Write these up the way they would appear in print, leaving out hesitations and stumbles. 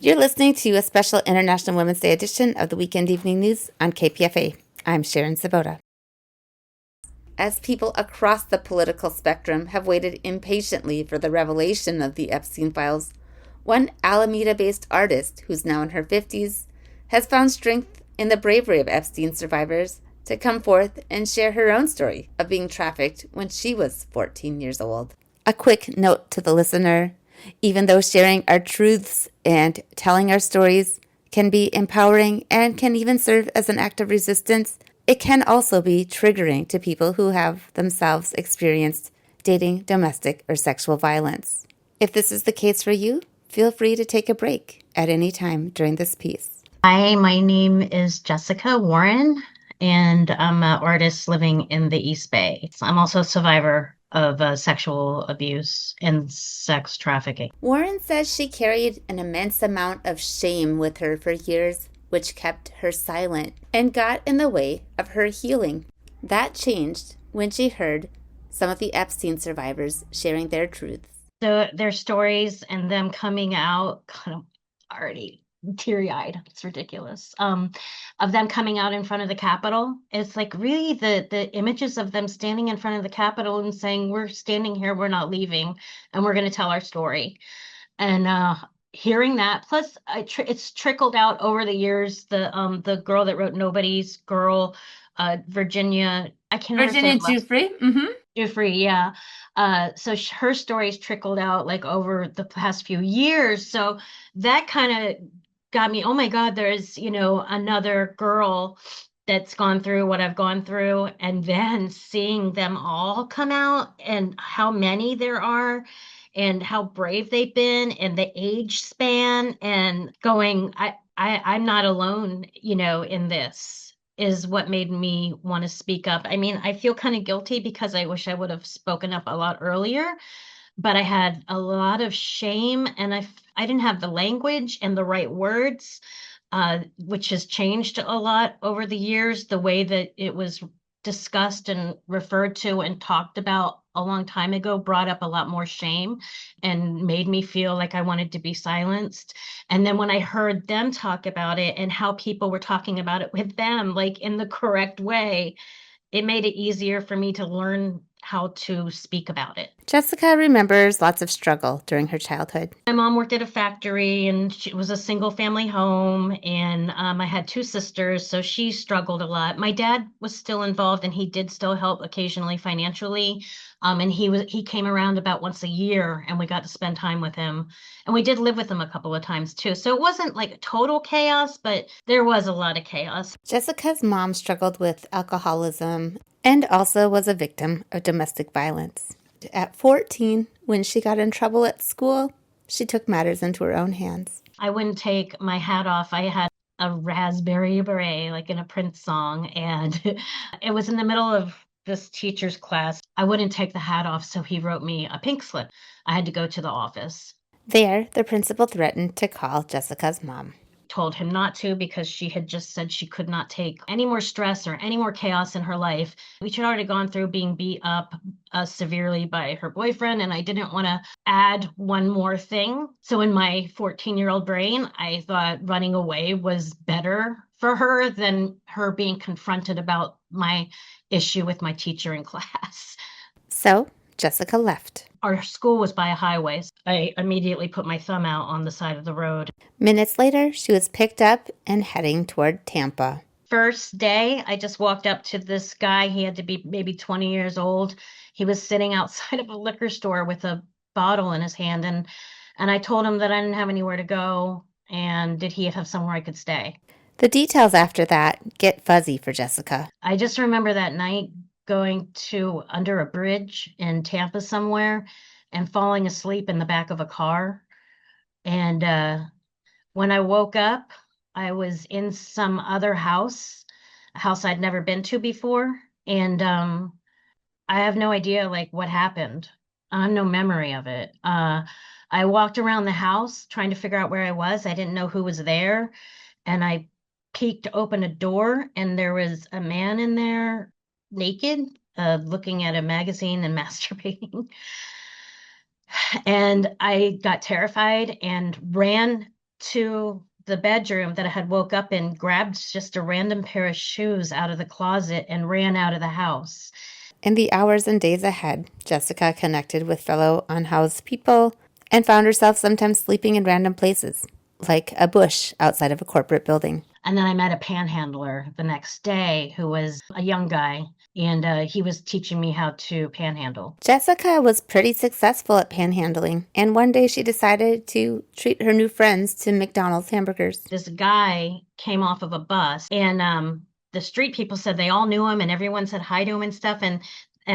You're listening to a special International Women's Day edition of the Weekend Evening News on KPFA. I'm Sharon Sabotta. As people across the political spectrum have waited impatiently for the revelation of the Epstein files, one Alameda-based artist who's now in her 50s has found strength in the bravery of Epstein survivors to come forth and share her own story of being trafficked when she was 14 years old. A quick note to the listener: even though sharing our truths and telling our stories can be empowering and can even serve as an act of resistance, it can also be triggering to people who have themselves experienced dating, domestic, or sexual violence. If this is the case for you, feel free to take a break at any time during this piece. Hi, my name is Jessica Warren, and I'm an artist living in the East Bay. I'm also a survivor of sexual abuse and sex trafficking. Warren says she carried an immense amount of shame with her for years, which kept her silent and got in the way of her healing. That changed when she heard some of the Epstein survivors sharing their truths. So their stories and them coming out, kind of already teary-eyed, it's ridiculous, of them coming out in front of the Capitol. It's like really the images of them standing in front of the Capitol and saying, we're standing here, we're not leaving, and we're going to tell our story. And hearing that, plus it's trickled out over the years. The girl that wrote Nobody's Girl, Virginia, I can't Virginia understand. Giuffre? Giuffre, yeah. So her stories trickled out like over the past few years. So that kind of got me, oh my God, there's, another girl that's gone through what I've gone through. And then seeing them all come out and how many there are and how brave they've been and the age span and going, I'm not alone, in this is what made me want to speak up. I mean, I feel kind of guilty because I wish I would have spoken up a lot earlier, but I had a lot of shame and I didn't have the language and the right words, which has changed a lot over the years. The way that it was discussed and referred to and talked about a long time ago brought up a lot more shame and made me feel like I wanted to be silenced. And then when I heard them talk about it and how people were talking about it with them, like in the correct way, it made it easier for me to learn how to speak about it. Jessica remembers lots of struggle during her childhood. My mom worked at a factory and it was a single family home. And I had two sisters, so she struggled a lot. My dad was still involved and he did still help occasionally financially. And he came around about once a year and we got to spend time with him. And we did live with him a couple of times too. So it wasn't like total chaos, but there was a lot of chaos. Jessica's mom struggled with alcoholism and also was a victim of domestic violence. At 14, when she got in trouble at school, she took matters into her own hands. I wouldn't take my hat off. I had a raspberry beret, like in a Prince song, and it was in the middle of this teacher's class. I wouldn't take the hat off, so he wrote me a pink slip. I had to go to the office. There, the principal threatened to call Jessica's mom. Told him not to because she had just said she could not take any more stress or any more chaos in her life. She'd already gone through being beat up severely by her boyfriend, and I didn't want to add one more thing. So in my 14-year-old brain, I thought running away was better for her than her being confronted about my issue with my teacher in class. So Jessica left. Our school was by a highway. I immediately put my thumb out on the side of the road. Minutes later, she was picked up and heading toward Tampa. First day, I just walked up to this guy. He had to be maybe 20 years old. He was sitting outside of a liquor store with a bottle in his hand. And I told him that I didn't have anywhere to go. And did he have somewhere I could stay? The details after that get fuzzy for Jessica. I just remember that night going to under a bridge in Tampa somewhere and falling asleep in the back of a car. And when I woke up, I was in some other house, a house I'd never been to before. And I have no idea like what happened. I have no memory of it. I walked around the house trying to figure out where I was. I didn't know who was there. And I peeked open a door and there was a man in there naked, looking at a magazine and masturbating. And I got terrified and ran to the bedroom that I had woke up in, grabbed just a random pair of shoes out of the closet, and ran out of the house. In the hours and days ahead, Jessica connected with fellow unhoused people and found herself sometimes sleeping in random places, like a bush outside of a corporate building. And then I met a panhandler the next day who was a young guy, and he was teaching me how to panhandle. Jessica was pretty successful at panhandling, and one day she decided to treat her new friends to McDonald's hamburgers. This guy came off of a bus, and the street people said they all knew him, and everyone said hi to him and stuff. And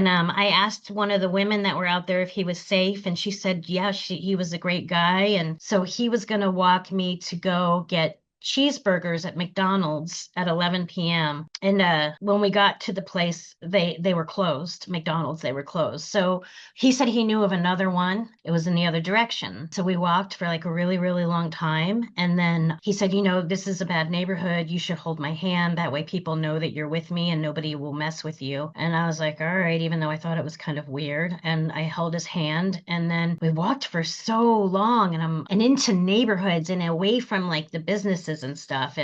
I asked one of the women that were out there if he was safe, and she said, yeah, he was a great guy. And so he was going to walk me to go get cheeseburgers at McDonald's at 11 p.m. And when we got to the place, they were closed. McDonald's, they were closed. So he said he knew of another one. It was in the other direction. So we walked for like a really, really long time. And then he said, this is a bad neighborhood. You should hold my hand. That way people know that you're with me and nobody will mess with you. And I was like, all right, even though I thought it was kind of weird. And I held his hand. And then we walked for so long, and into neighborhoods and away from like the businesses and stuff.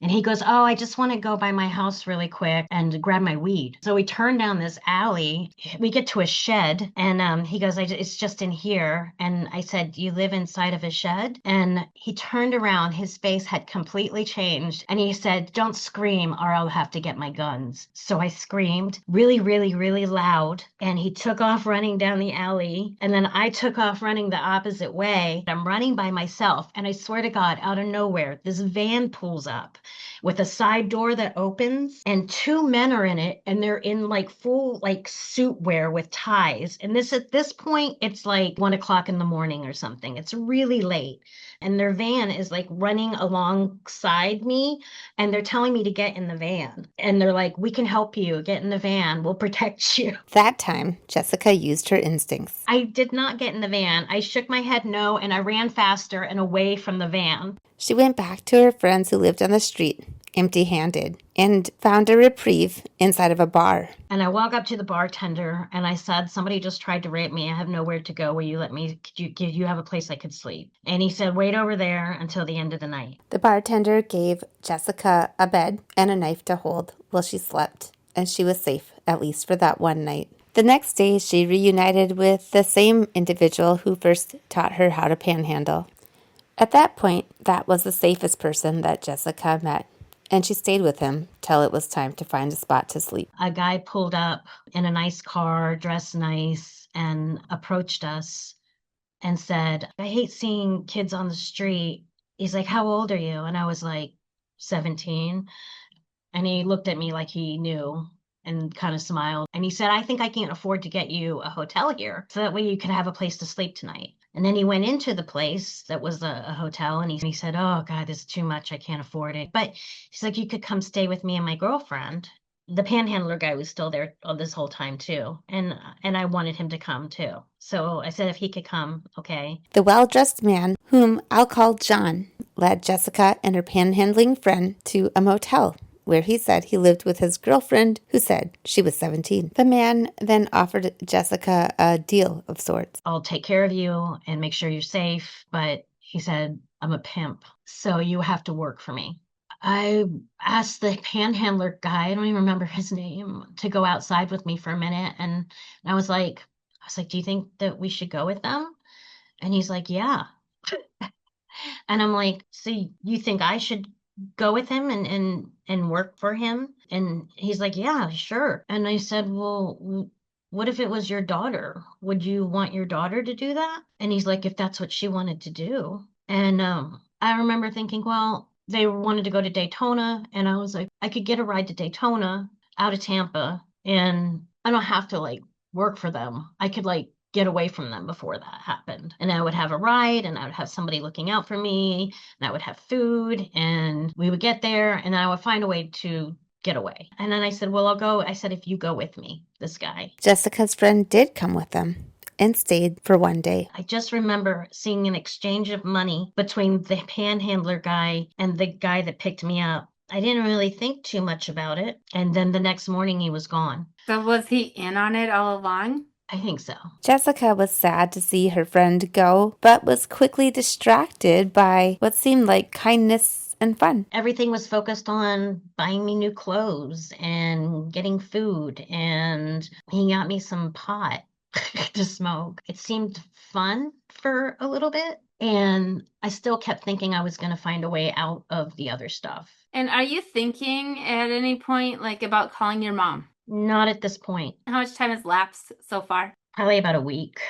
And he goes, oh, I just want to go by my house really quick and grab my weed. So we turn down this alley. We get to a shed, and he goes, it's just in here. And I said, you live inside of a shed? And he turned around. His face had completely changed. And he said, don't scream or I'll have to get my guns. So I screamed really, really, really loud. And he took off running down the alley. And then I took off running the opposite way. I'm running by myself. And I swear to God, out of nowhere, this van pulls up with a side door that opens, and two men are in it, and they're in like full like suit wear with ties. And at this point, it's like 1 o'clock in the morning or something. It's really late. And their van is like running alongside me, and they're telling me to get in the van. And they're like, we can help you. Get in the van. We'll protect you. That time, Jessica used her instincts. I did not get in the van. I shook my head no, and I ran faster and away from the van. She went back to her friends who lived on the street, empty-handed, and found a reprieve inside of a bar. And I walk up to the bartender and I said, somebody just tried to rape me. I have nowhere to go. Will you let me, could you have a place I could sleep? And he said, wait over there until the end of the night. The bartender gave Jessica a bed and a knife to hold while she slept, and she was safe, at least for that one night. The next day, she reunited with the same individual who first taught her how to panhandle. At that point, that was the safest person that Jessica met, and she stayed with him till it was time to find a spot to sleep. A guy pulled up in a nice car, dressed nice, and approached us and said, I hate seeing kids on the street. He's like, how old are you? And I was like, 17. And he looked at me like he knew and kind of smiled. And he said, I think I can afford to get you a hotel here, so that way you can have a place to sleep tonight. And then he went into the place that was a hotel, and he said, oh, God, this is too much. I can't afford it. But he's like, you could come stay with me and my girlfriend. The panhandler guy was still there this whole time, too. And I wanted him to come, too. So I said if he could come, okay. The well-dressed man, whom I'll call John, led Jessica and her panhandling friend to a motel, where he said he lived with his girlfriend, who said she was 17. The man then offered Jessica a deal of sorts. I'll take care of you and make sure you're safe, but he said, I'm a pimp, so you have to work for me. I asked the panhandler guy, I don't even remember his name, to go outside with me for a minute. And I was like, do you think that we should go with them? And he's like, yeah. And I'm like, so you think I should go with him and work for him? And he's like, yeah, sure. And I said, well, what if it was your daughter? Would you want your daughter to do that? And he's like, if that's what she wanted to do. And I remember thinking, well, they wanted to go to Daytona, and I was like, I could get a ride to Daytona out of Tampa, and I don't have to like work for them. I could like get away from them before that happened. And I would have a ride, and I would have somebody looking out for me, and I would have food, and we would get there, and I would find a way to get away. And then I said, well, I'll go. I said, if you go with me, this guy. Jessica's friend did come with them and stayed for one day. I just remember seeing an exchange of money between the panhandler guy and the guy that picked me up. I didn't really think too much about it. And then the next morning he was gone. So was he in on it all along? I think so. Jessica was sad to see her friend go, but was quickly distracted by what seemed like kindness and fun. Everything was focused on buying me new clothes and getting food, and he got me some pot to smoke. It seemed fun for a little bit, and I still kept thinking I was going to find a way out of the other stuff. And are you thinking at any point, like, about calling your mom? Not at this point. How much time has lapsed so far? Probably about a week.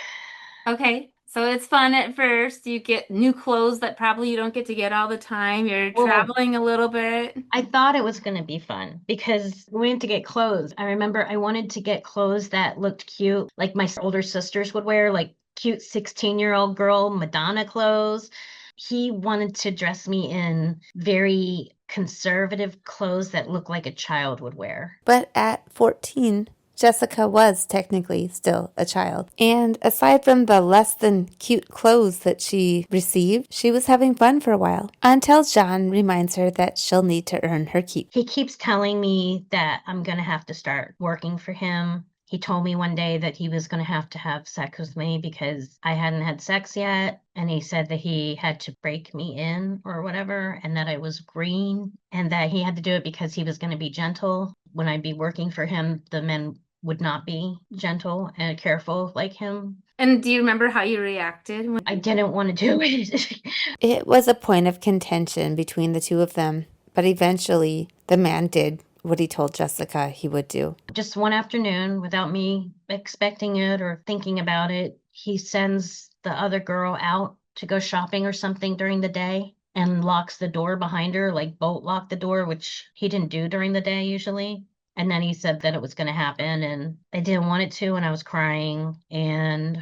Okay, so it's fun at first. You get new clothes that probably you don't get to get all the time. You're Well, traveling a little bit. I thought it was going to be fun because we went to get clothes. I remember I wanted to get clothes that looked cute, like my older sisters would wear, like cute 16-year-old girl Madonna clothes. He wanted to dress me in very conservative clothes that look like a child would wear. But at 14, Jessica was technically still a child. And aside from the less than cute clothes that she received, she was having fun for a while. Until John reminds her that she'll need to earn her keep. He keeps telling me that I'm going to have to start working for him. He told me one day that he was going to have sex with me because I hadn't had sex yet. And he said that he had to break me in or whatever, and that I was green, and that he had to do it because he was going to be gentle. When I'd be working for him, the men would not be gentle and careful like him. And do you remember how you reacted? I didn't want to do it. It was a point of contention between the two of them, but eventually the man did what he told Jessica he would do. Just one afternoon, without me expecting it or thinking about it, he sends the other girl out to go shopping or something during the day and locks the door behind her, like bolt lock the door, which he didn't do during the day usually. And then he said that it was going to happen, and I didn't want it to, and I was crying. And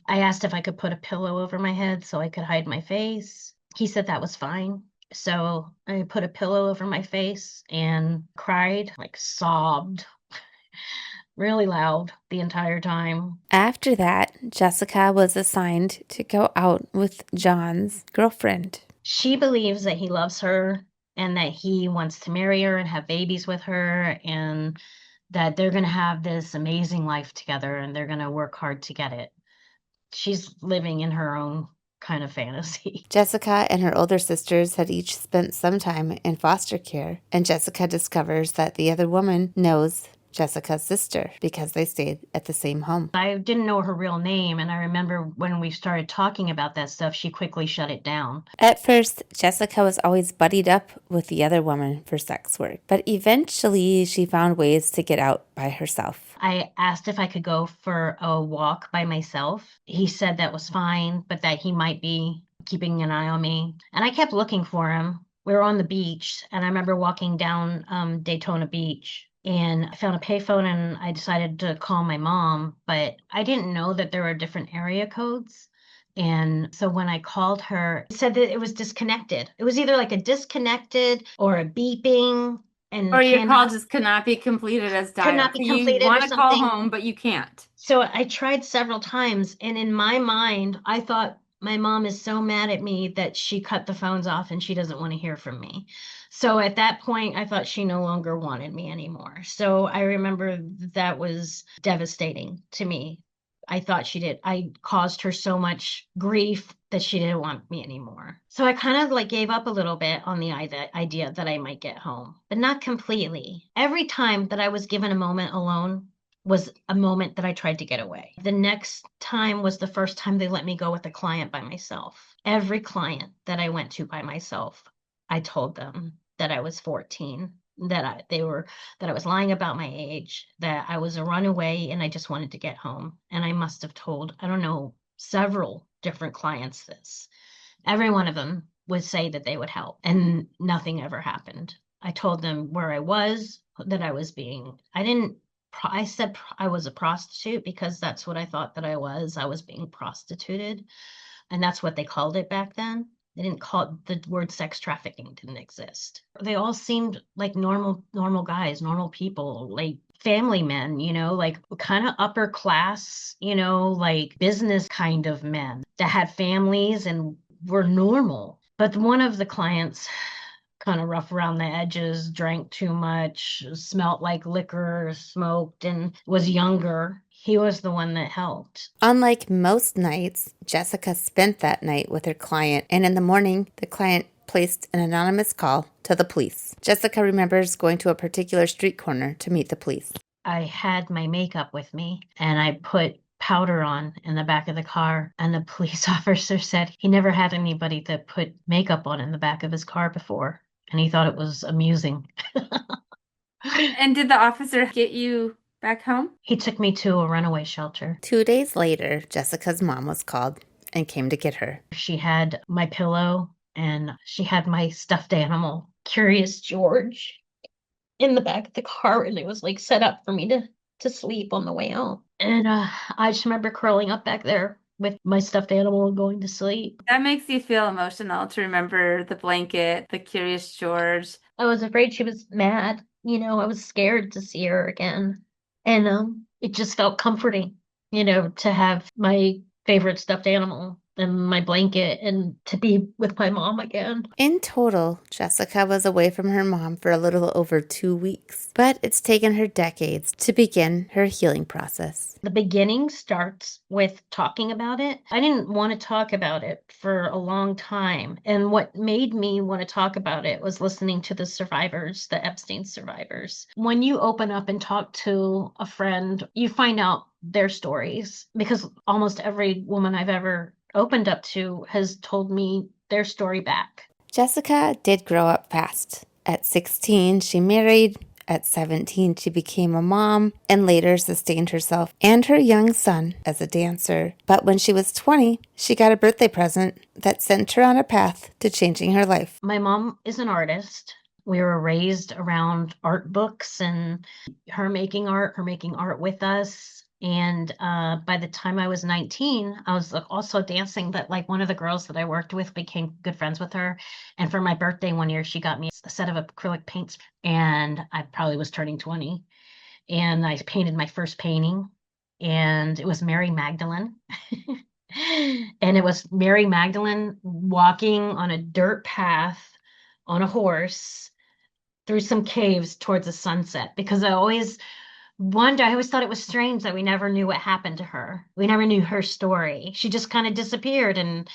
I asked if I could put a pillow over my head so I could hide my face. He said that was fine. So I put a pillow over my face and cried, like sobbed really loud the entire time. After that, Jessica was assigned to go out with John's girlfriend. She believes that he loves her and that he wants to marry her and have babies with her, and that they're going to have this amazing life together and they're going to work hard to get it. She's living in her own kind of fantasy. Jessica and her older sisters had each spent some time in foster care, and Jessica discovers that the other woman knows Jessica's sister because they stayed at the same home. I didn't know her real name, and I remember when we started talking about that stuff, she quickly shut it down. At first, Jessica was always buddied up with the other woman for sex work, but eventually she found ways to get out by herself. I asked if I could go for a walk by myself. He said that was fine, but that he might be keeping an eye on me. And I kept looking for him. We were on the beach, and I remember walking down Daytona Beach, and I found a payphone, and I decided to call my mom, but I didn't know that there were different area codes. And so when I called her, it said that it was disconnected. It was either like a disconnected or a beeping. And Or your call just could not be completed as dialed. could not be So completed you or want to call something. home, but you can't. So I tried several times, and in my mind, I thought my mom is so mad at me that she cut the phones off and she doesn't want to hear from me. So at that point, I thought she no longer wanted me anymore. So I remember that was devastating to me. I thought she did. I caused her so much grief that she didn't want me anymore. So I kind of like gave up a little bit on the idea that I might get home, but not completely. Every time that I was given a moment alone was a moment that I tried to get away. The next time was the first time they let me go with a client by myself. Every client that I went to by myself, I told them that I was 14, that I was lying about my age, that I was a runaway and I just wanted to get home. And I must have told, I don't know, several different clients this. Every one of them would say that they would help, and nothing ever happened. I told them where I was, that I said I was a prostitute because that's what I thought that I was. I was being prostituted, and that's what they called it back then. They didn't call it, the word sex trafficking didn't exist. They all seemed like normal guys, normal people, like family men, like kind of upper class, like business kind of men that had families and were normal. But one of the clients, kind of rough around the edges, drank too much, smelt like liquor, smoked, and was younger. He was the one that helped. Unlike most nights, Jessica spent that night with her client, and in the morning, the client placed an anonymous call to the police. Jessica remembers going to a particular street corner to meet the police. I had my makeup with me, and I put powder on in the back of the car, and the police officer said he never had anybody that put makeup on in the back of his car before, and he thought it was amusing. And did the officer get you back home? He took me to a runaway shelter. 2 days later, Jessica's mom was called and came to get her. She had my pillow and she had my stuffed animal, Curious George, in the back of the car, and it was like set up for me to sleep on the way out. And I just remember curling up back there with my stuffed animal and going to sleep. That makes you feel emotional to remember the blanket, the Curious George. I was afraid she was mad. I was scared to see her again. And it just felt comforting, to have my favorite stuffed animal and my blanket and to be with my mom again. In total, Jessica was away from her mom for a little over 2 weeks, but it's taken her decades to begin her healing process. The beginning starts with talking about it. I didn't want to talk about it for a long time. And what made me want to talk about it was listening to the survivors, the Epstein survivors. When you open up and talk to a friend, you find out their stories, because almost every woman I've ever opened up to has told me their story back. Jessica did grow up fast. At 16, she married. At 17, she became a mom and later sustained herself and her young son as a dancer. But when she was 20, she got a birthday present that sent her on a path to changing her life. My mom is an artist. We were raised around art books and her making art with us. And by the time I was 19, I was also dancing, but like one of the girls that I worked with became good friends with her. And for my birthday one year, she got me a set of acrylic paints, and I probably was turning 20. And I painted my first painting, and it was Mary Magdalene. And it was Mary Magdalene walking on a dirt path on a horse through some caves towards the sunset, because I always thought it was strange that we never knew what happened to her. We never knew her story. She just kind of disappeared, and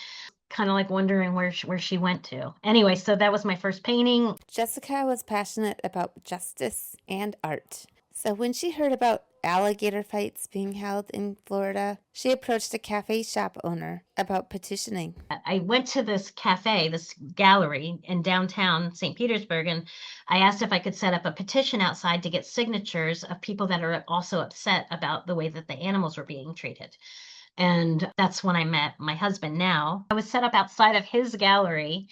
kind of like wondering where she went to. Anyway, so that was my first painting. Jessica was passionate about justice and art. So when she heard about alligator fights being held in Florida, she approached a cafe shop owner about petitioning. I went to this cafe, this gallery in downtown St. Petersburg, and I asked if I could set up a petition outside to get signatures of people that are also upset about the way that the animals were being treated. And that's when I met my husband now. I was set up outside of his gallery,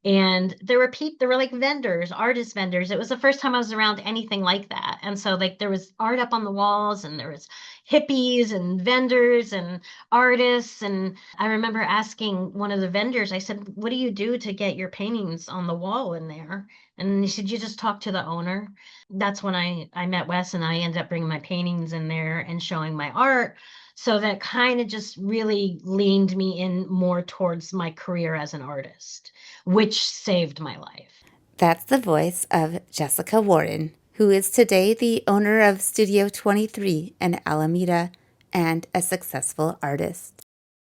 and there were like vendors, artist vendors. It was the first time I was around anything like that. And so like there was art up on the walls, and there was hippies and vendors and artists. And I remember asking one of the vendors, I said, "What do you do to get your paintings on the wall in there?" And he said, "You just talk to the owner." That's when I met Wes, and I ended up bringing my paintings in there and showing my art. So that kind of just really leaned me in more towards my career as an artist, which saved my life. That's the voice of Jessica Warren, who is today the owner of Studio 23 in Alameda and a successful artist.